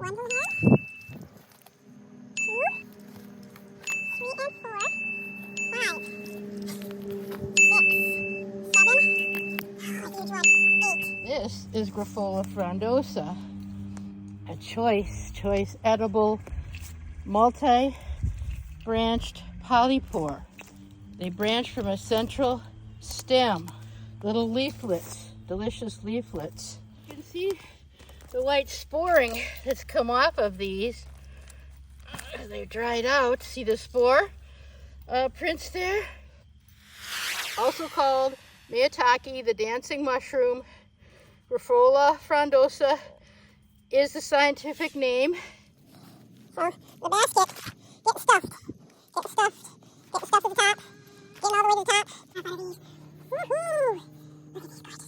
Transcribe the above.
One's in here. 2, 3 and 4, 5, 6, 7, huge one, 8. This is Graphola frondosa, a choice edible multi-branched polypore. They branch from a central stem, little leaflets, delicious leaflets. You can see the white sporing that's come off of these. They're dried out. See the spore prints there? Also called maitake, the dancing mushroom. Graphola frondosa is the scientific name. So the basket, get stuffed at the top, getting all the way to the top. Have one of these. Woohoo! Look at these gorgeous.